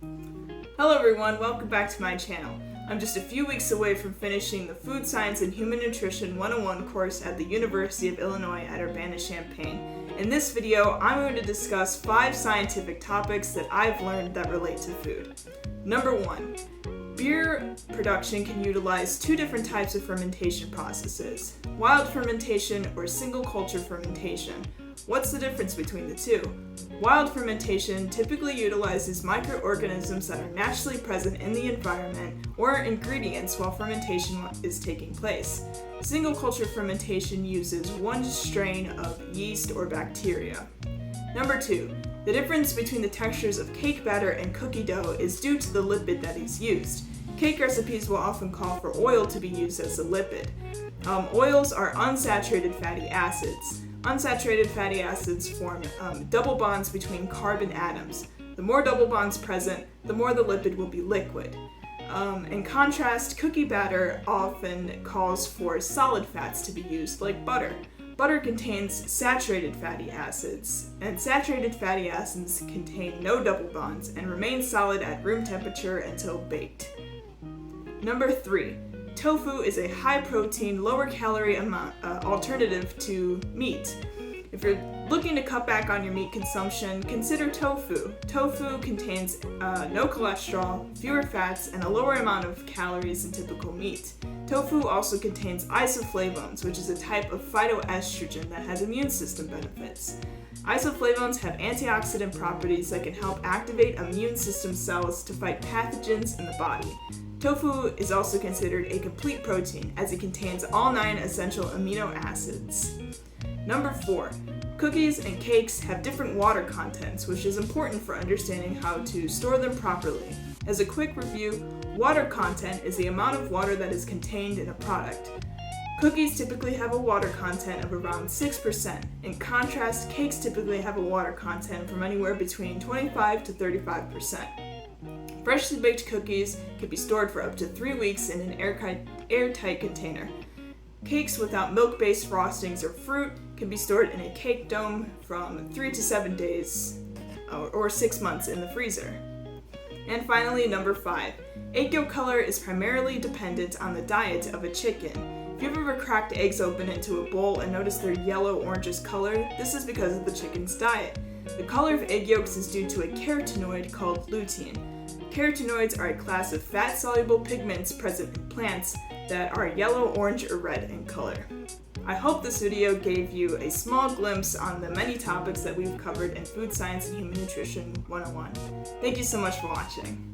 Hello everyone, welcome back to my channel. I'm just a few weeks away from finishing the Food Science and Human Nutrition 101 course at the University of Illinois at Urbana-Champaign. In this video, I'm going to discuss 5 scientific topics that I've learned that relate to food. Number 1. Beer production can utilize 2 different types of fermentation processes, wild fermentation or single culture fermentation. What's the difference between the two? Wild fermentation typically utilizes microorganisms that are naturally present in the environment or ingredients while fermentation is taking place. Single culture fermentation uses one strain of yeast or bacteria. Number 2. The difference between the textures of cake batter and cookie dough is due to the lipid that is used. Cake recipes will often call for oil to be used as a lipid. Oils are unsaturated fatty acids. Unsaturated fatty acids form double bonds between carbon atoms. The more double bonds present, the more the lipid will be liquid. In contrast, cookie batter often calls for solid fats to be used, like butter. Butter contains saturated fatty acids, and saturated fatty acids contain no double bonds and remain solid at room temperature until baked. Number 3. Tofu is a high-protein, lower-calorie alternative to meat. If you're looking to cut back on your meat consumption, consider tofu. Tofu contains no cholesterol, fewer fats, and a lower amount of calories than typical meat. Tofu also contains isoflavones, which is a type of phytoestrogen that has immune system benefits. Isoflavones have antioxidant properties that can help activate immune system cells to fight pathogens in the body. Tofu is also considered a complete protein as it contains all 9 essential amino acids. Number 4. Cookies and cakes have different water contents, which is important for understanding how to store them properly. As a quick review, water content is the amount of water that is contained in a product. Cookies typically have a water content of around 6%. In contrast, cakes typically have a water content from anywhere between 25 to 35%. Freshly baked cookies can be stored for up to 3 weeks in an airtight container. Cakes without milk-based frostings or fruit can be stored in a cake dome from 3 to 7 days or 6 months in the freezer. And finally, number 5. Egg yolk color is primarily dependent on the diet of a chicken. If you've ever cracked eggs open into a bowl and noticed their yellow-orangish color, this is because of the chicken's diet. The color of egg yolks is due to a carotenoid called lutein. Carotenoids are a class of fat-soluble pigments present in plants that are yellow, orange, or red in color. I hope this video gave you a small glimpse on the many topics that we've covered in Food Science and Human Nutrition 101. Thank you so much for watching.